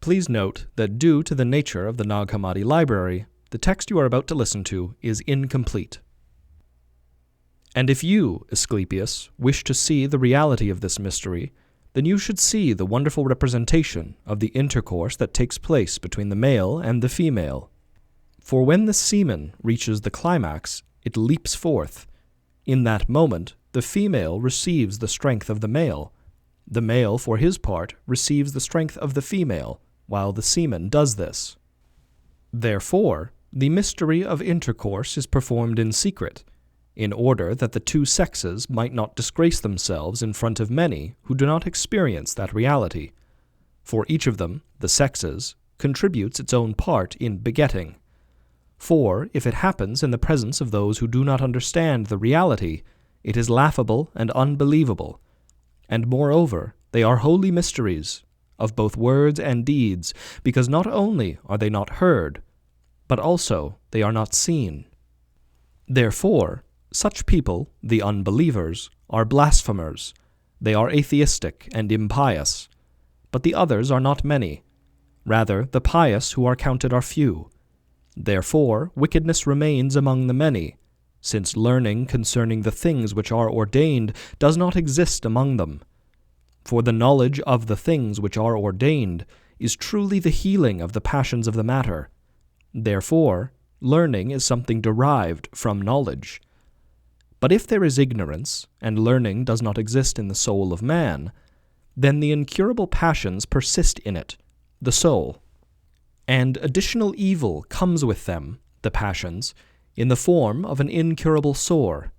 please note that due to the nature of the Nag Hammadi library, the text you are about to listen to is incomplete. And if you, Asclepius, wish to see the reality of this mystery, then you should see the wonderful representation of the intercourse that takes place between the male and the female. For when the semen reaches the climax, it leaps forth. In that moment, the female receives the strength of the male. The male, for his part, receives the strength of the female, while the semen does this. Therefore, the mystery of intercourse is performed in secret, in order that the two sexes might not disgrace themselves in front of many who do not experience that reality. For each of them, the sexes, contributes its own part in begetting. For if it happens in the presence of those who do not understand the reality, it is laughable and unbelievable. And moreover, they are holy mysteries, of both words and deeds, because not only are they not heard, but also they are not seen. Therefore, such people, the unbelievers, are blasphemers. They are atheistic and impious. But the others are not many. Rather, the pious who are counted are few. Therefore, wickedness remains among the many, since learning concerning the things which are ordained does not exist among them. For the knowledge of the things which are ordained is truly the healing of the passions of the matter. Therefore, learning is something derived from knowledge. But if there is ignorance, and learning does not exist in the soul of man, then the incurable passions persist in it, the soul. And additional evil comes with them, the passions, in the form of an incurable sore,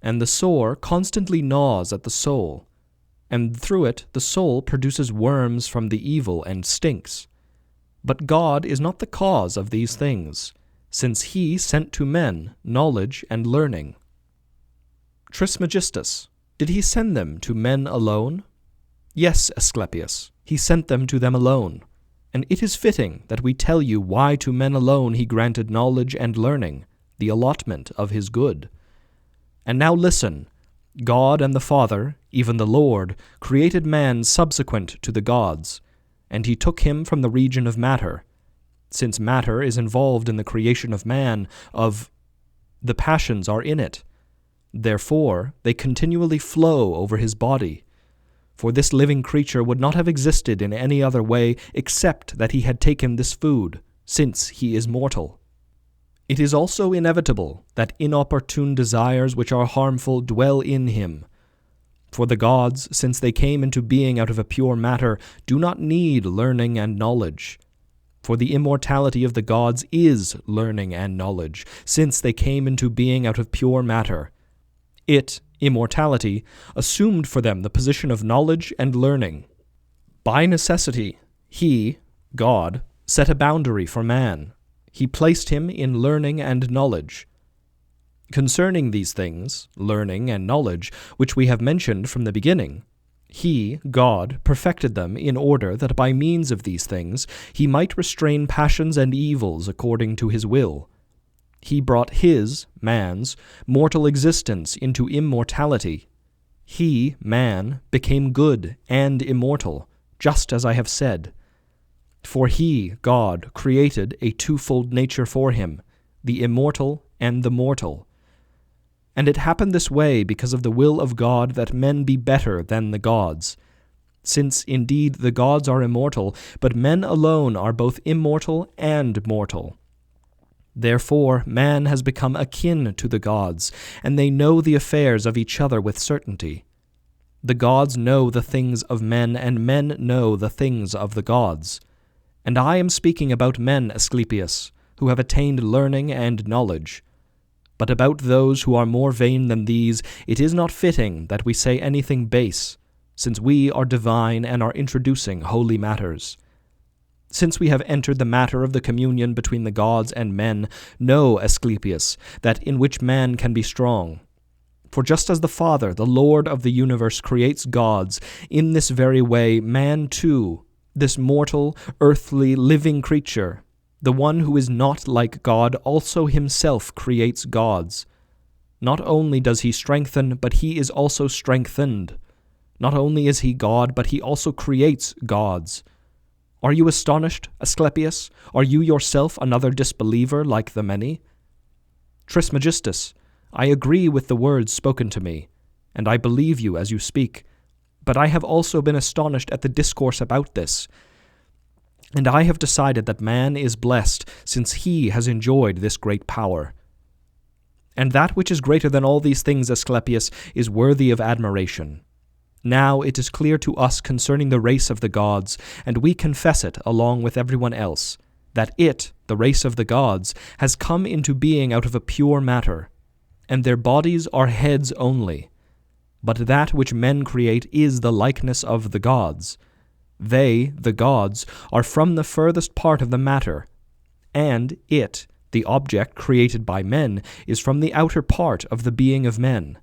and the sore constantly gnaws at the soul, and through it the soul produces worms from the evil and stinks. But God is not the cause of these things, since he sent to men knowledge and learning. Trismegistus, did he send them to men alone? Yes, Asclepius, he sent them to them alone, and it is fitting that we tell you why to men alone he granted knowledge and learning, the allotment of his good. And now listen, God and the Father, even the Lord, created man subsequent to the gods, and he took him from the region of matter. Since matter is involved in the creation of man, the passions are in it. Therefore, they continually flow over his body. For this living creature would not have existed in any other way except that he had taken this food, since he is mortal. It is also inevitable that inopportune desires which are harmful dwell in him. For the gods, since they came into being out of a pure matter, do not need learning and knowledge. For the immortality of the gods is learning and knowledge, since they came into being out of pure matter. It, immortality, assumed for them the position of knowledge and learning. By necessity, he, God, set a boundary for man. He placed him in learning and knowledge. Concerning these things, learning and knowledge, which we have mentioned from the beginning, he, God, perfected them in order that by means of these things he might restrain passions and evils according to his will. He brought his, man's, mortal existence into immortality. He, man, became good and immortal, just as I have said. For he, God, created a twofold nature for him, the immortal and the mortal. And it happened this way because of the will of God that men be better than the gods. Since indeed the gods are immortal, but men alone are both immortal and mortal. Therefore man has become akin to the gods, and they know the affairs of each other with certainty. The gods know the things of men, and men know the things of the gods. And I am speaking about men, Asclepius, who have attained learning and knowledge. But about those who are more vain than these, it is not fitting that we say anything base, since we are divine and are introducing holy matters. Since we have entered the matter of the communion between the gods and men, know, Asclepius, that in which man can be strong. For just as the Father, the Lord of the universe, creates gods, in this very way man too, this mortal, earthly, living creature, the one who is not like God, also himself creates gods. Not only does he strengthen, but he is also strengthened. Not only is he God, but he also creates gods. Are you astonished, Asclepius? Are you yourself another disbeliever like the many? Trismegistus, I agree with the words spoken to me, and I believe you as you speak, but I have also been astonished at the discourse about this, and I have decided that man is blessed, since he has enjoyed this great power. And that which is greater than all these things, Asclepius, is worthy of admiration. Now it is clear to us concerning the race of the gods, and we confess it along with everyone else, that it, the race of the gods, has come into being out of a pure matter, and their bodies are heads only. But that which men create is the likeness of the gods. They, the gods, are from the furthest part of the matter, and it, the object created by men, is from the outer part of the being of men.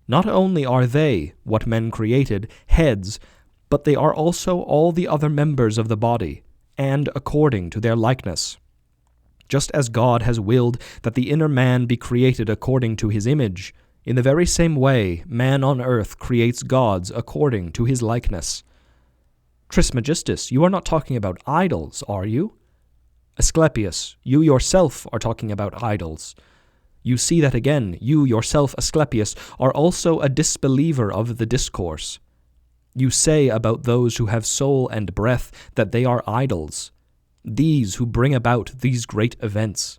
Not only are they, what men created, heads, but they are also all the other members of the body, and according to their likeness. Just as God has willed that the inner man be created according to his image, in the very same way man on earth creates gods according to his likeness. Trismegistus, you are not talking about idols, are you? Asclepius, you yourself are talking about idols. You see that again, you yourself, Asclepius, are also a disbeliever of the discourse. You say about those who have soul and breath that they are idols, these who bring about these great events.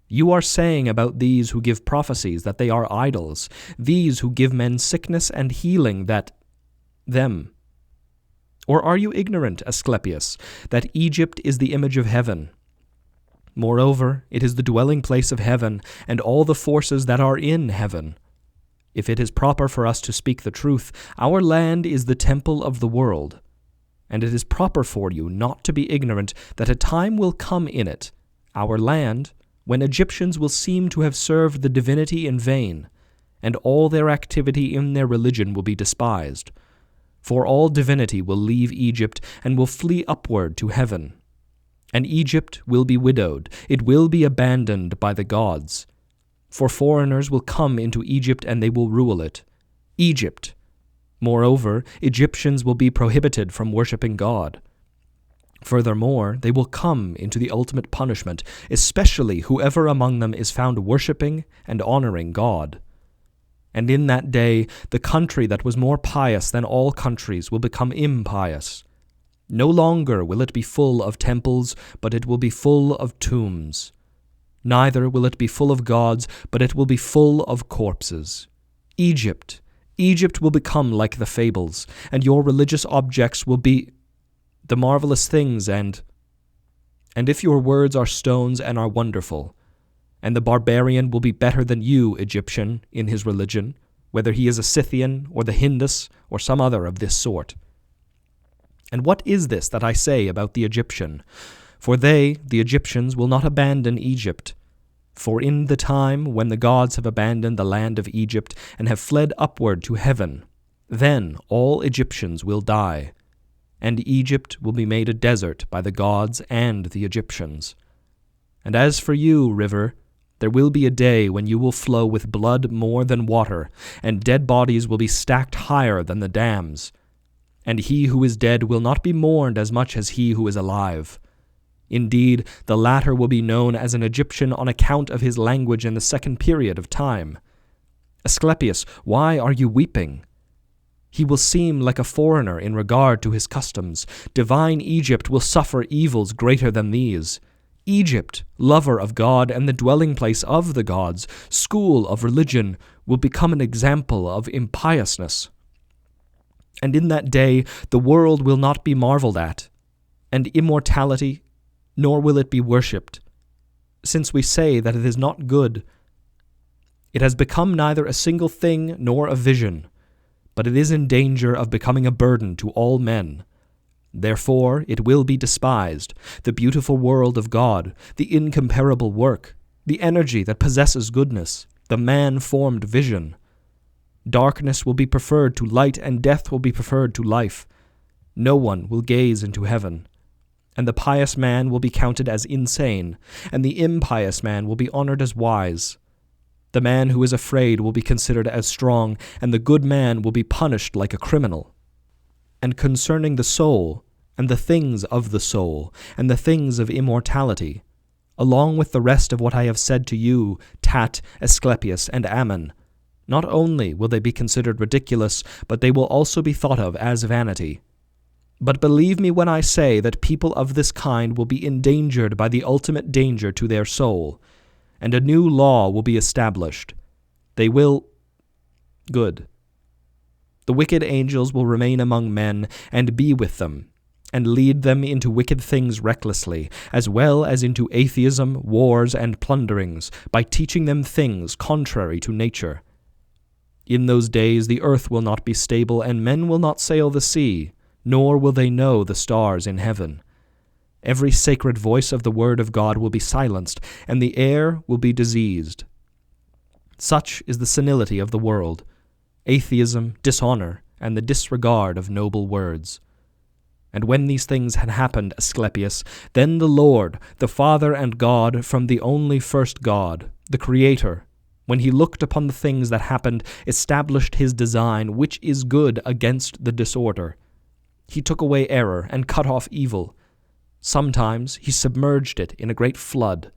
You are saying about these who give prophecies that they are idols, these who give men sickness and healing that them. Or are you ignorant, Asclepius, that Egypt is the image of heaven? Moreover, it is the dwelling place of heaven, and all the forces that are in heaven. If it is proper for us to speak the truth, our land is the temple of the world. And it is proper for you not to be ignorant that a time will come in it, our land, when Egyptians will seem to have served the divinity in vain, and all their activity in their religion will be despised. For all divinity will leave Egypt and will flee upward to heaven. And Egypt will be widowed, it will be abandoned by the gods. For foreigners will come into Egypt and they will rule it. Egypt. Moreover, Egyptians will be prohibited from worshipping God. Furthermore, they will come into the ultimate punishment, especially whoever among them is found worshipping and honoring God. And in that day, the country that was more pious than all countries will become impious. No longer will it be full of temples, but it will be full of tombs. Neither will it be full of gods, but it will be full of corpses. Egypt will become like the fables, and your religious objects will be the marvelous things, and if your words are stones and are wonderful, and the barbarian will be better than you, Egyptian, in his religion, whether he is a Scythian or the Hindus or some other of this sort. And what is this that I say about the Egyptian? For they, the Egyptians, will not abandon Egypt. For in the time when the gods have abandoned the land of Egypt and have fled upward to heaven, then all Egyptians will die, and Egypt will be made a desert by the gods and the Egyptians. And as for you, river, there will be a day when you will flow with blood more than water, and dead bodies will be stacked higher than the dams. And he who is dead will not be mourned as much as he who is alive. Indeed, the latter will be known as an Egyptian on account of his language in the second period of time. Asclepius, why are you weeping? He will seem like a foreigner in regard to his customs. Divine Egypt will suffer evils greater than these. Egypt, lover of God and the dwelling place of the gods, school of religion, will become an example of impiousness. And in that day the world will not be marveled at, and immortality, nor will it be worshipped, since we say that it is not good. It has become neither a single thing nor a vision, but it is in danger of becoming a burden to all men. Therefore it will be despised, the beautiful world of God, the incomparable work, the energy that possesses goodness, the man-formed vision. Darkness will be preferred to light, and death will be preferred to life. No one will gaze into heaven. And the pious man will be counted as insane, and the impious man will be honored as wise. The man who is afraid will be considered as strong, and the good man will be punished like a criminal. And concerning the soul, and the things of the soul, and the things of immortality, along with the rest of what I have said to you, Tat, Asclepius, and Ammon. Not only will they be considered ridiculous, but they will also be thought of as vanity. But believe me when I say that people of this kind will be endangered by the ultimate danger to their soul, and a new law will be established. They will... Good. The wicked angels will remain among men, and be with them, and lead them into wicked things recklessly, as well as into atheism, wars, and plunderings, by teaching them things contrary to nature. In those days the earth will not be stable, and men will not sail the sea, nor will they know the stars in heaven. Every sacred voice of the word of God will be silenced, and the air will be diseased. Such is the senility of the world, atheism, dishonor, and the disregard of noble words. And when these things had happened, Asclepius, then the Lord, the Father and God, from the only first God, the Creator, when he looked upon the things that happened, established his design, which is good, against the disorder. He took away error and cut off evil. Sometimes he submerged it in a great flood.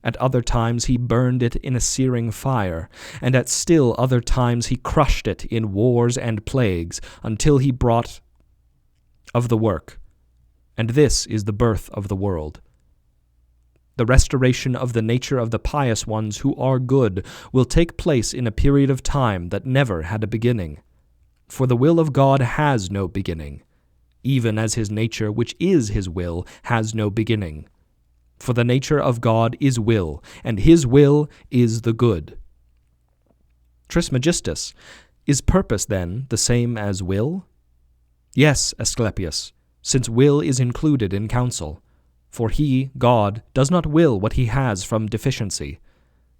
At other times he burned it in a searing fire, and at still other times he crushed it in wars and plagues, until he brought of the work. And this is the birth of the world. The restoration of the nature of the pious ones who are good will take place in a period of time that never had a beginning. For the will of God has no beginning, even as his nature, which is his will, has no beginning. For the nature of God is will, and his will is the good. Trismegistus, is purpose, then, the same as will? Yes, Asclepius, since will is included in counsel. For he, God, does not will what he has from deficiency.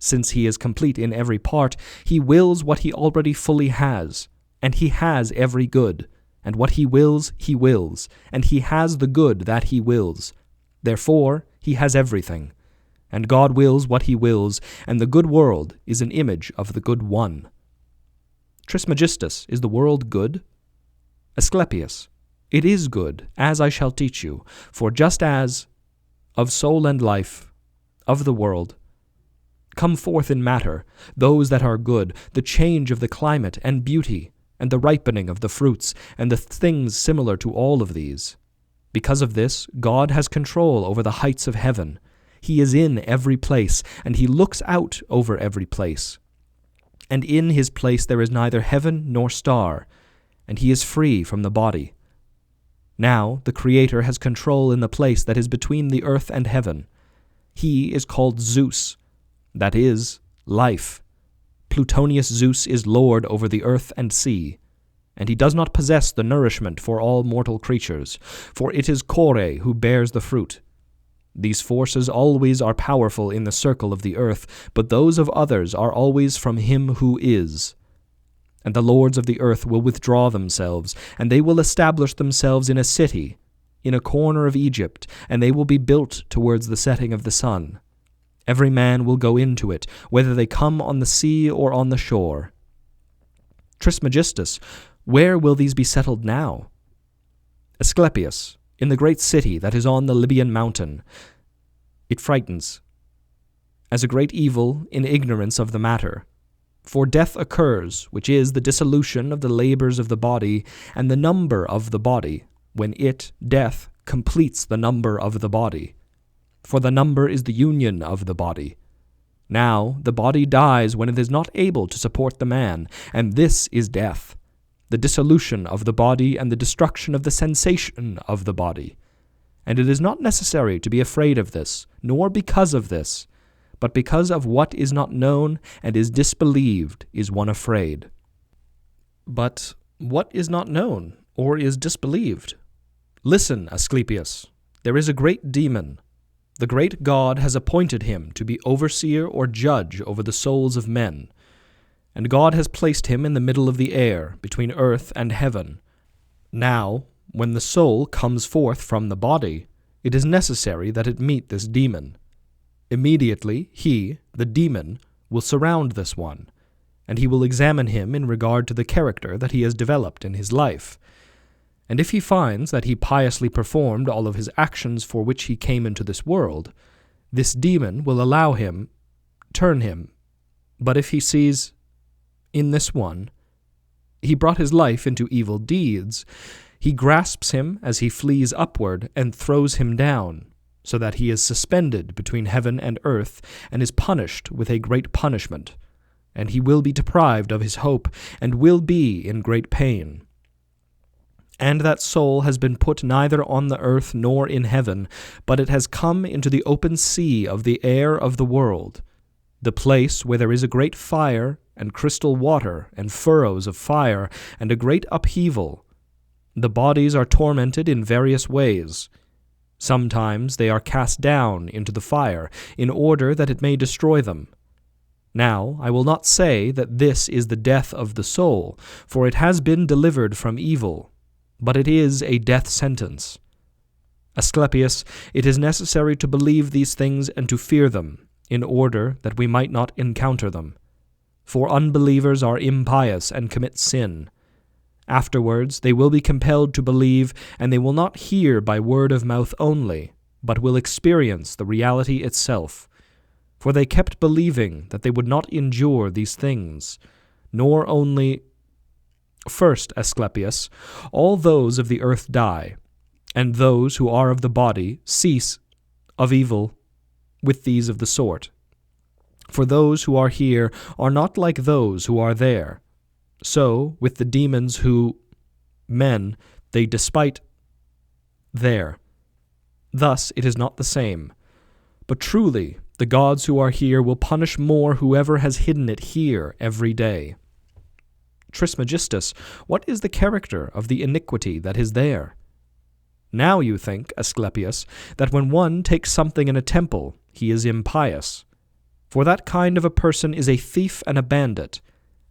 Since he is complete in every part, he wills what he already fully has, and he has every good, and what he wills, and he has the good that he wills. Therefore, he has everything, and God wills what he wills, and the good world is an image of the good one. Trismegistus, is the world good? Asclepius, it is good, as I shall teach you, for just as, of soul and life, of the world, come forth in matter, those that are good, the change of the climate and beauty, and the ripening of the fruits, and the things similar to all of these. Because of this, God has control over the heights of heaven. He is in every place, and he looks out over every place. And in his place there is neither heaven nor star, and he is free from the body. Now the Creator has control in the place that is between the earth and heaven. He is called Zeus, that is, life. Plutonius Zeus is lord over the earth and sea, and he does not possess the nourishment for all mortal creatures, for it is Kore who bears the fruit. These forces always are powerful in the circle of the earth, but those of others are always from him who is. And the lords of the earth will withdraw themselves, and they will establish themselves in a city, in a corner of Egypt, and they will be built towards the setting of the sun. Every man will go into it, whether they come on the sea or on the shore. Trismegistus, where will these be settled now? Asclepius, in the great city that is on the Libyan mountain. It frightens, as a great evil in ignorance of the matter. For death occurs, which is the dissolution of the labors of the body, and the number of the body, when it, death, completes the number of the body. For the number is the union of the body. Now the body dies when it is not able to support the man, and this is death, the dissolution of the body and the destruction of the sensation of the body. And it is not necessary to be afraid of this, nor because of this, but because of what is not known and is disbelieved is one afraid. But what is not known, or is disbelieved? Listen, Asclepius, there is a great demon. The great God has appointed him to be overseer or judge over the souls of men, and God has placed him in the middle of the air, between earth and heaven. Now, when the soul comes forth from the body, it is necessary that it meet this demon. Immediately he, the demon, will surround this one, and he will examine him in regard to the character that he has developed in his life. And if he finds that he piously performed all of his actions for which he came into this world, this demon will allow him, turn him. But if he sees, in this one, he brought his life into evil deeds, he grasps him as he flees upward and throws him down, so that he is suspended between heaven and earth, and is punished with a great punishment, and he will be deprived of his hope, and will be in great pain. And that soul has been put neither on the earth nor in heaven, but it has come into the open sea of the air of the world, the place where there is a great fire, and crystal water, and furrows of fire, and a great upheaval. The bodies are tormented in various ways. Sometimes they are cast down into the fire, in order that it may destroy them. Now, I will not say that this is the death of the soul, for it has been delivered from evil, but it is a death sentence. Asclepius, it is necessary to believe these things and to fear them, in order that we might not encounter them. For unbelievers are impious and commit sin. Afterwards they will be compelled to believe, and they will not hear by word of mouth only, but will experience the reality itself. For they kept believing that they would not endure these things, nor only... First, Asclepius, all those of the earth die, and those who are of the body cease of evil with these of the sort. For those who are here are not like those who are there. So, with the demons who, men, they despite there. Thus it is not the same. But truly, the gods who are here will punish more whoever has hidden it here every day. Trismegistus, what is the character of the iniquity that is there? Now you think, Asclepius, that when one takes something in a temple, he is impious. For that kind of a person is a thief and a bandit,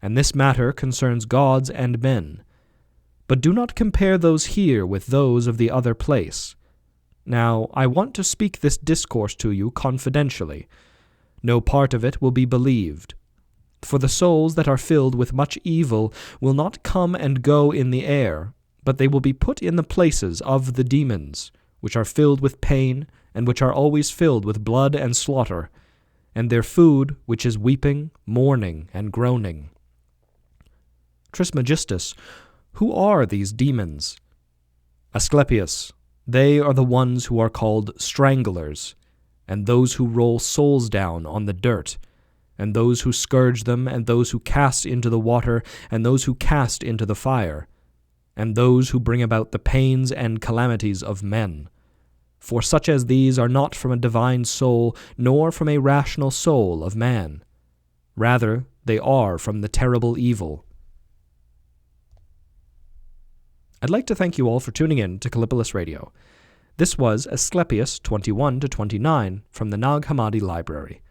and this matter concerns gods and men. But do not compare those here with those of the other place. Now, I want to speak this discourse to you confidentially. No part of it will be believed. For the souls that are filled with much evil will not come and go in the air, but they will be put in the places of the demons, which are filled with pain, and which are always filled with blood and slaughter, and their food, which is weeping, mourning, and groaning. Trismegistus, who are these demons? Asclepius, they are the ones who are called stranglers, and those who roll souls down on the dirt, and those who scourge them, and those who cast into the water, and those who cast into the fire, and those who bring about the pains and calamities of men. For such as these are not from a divine soul, nor from a rational soul of man. Rather, they are from the terrible evil. I'd like to thank you all for tuning in to Kallipolis Radio. This was Asclepius 21-29 from the Nag Hammadi Library.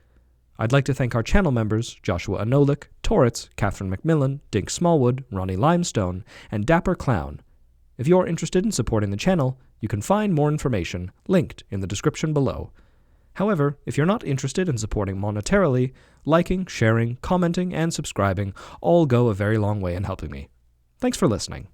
I'd like to thank our channel members, Joshua Anolik, Torritz, Catherine McMillan, Dink Smallwood, Ronnie Limestone, and Dapper Clown. If you're interested in supporting the channel, you can find more information linked in the description below. However, if you're not interested in supporting monetarily, liking, sharing, commenting, and subscribing all go a very long way in helping me. Thanks for listening.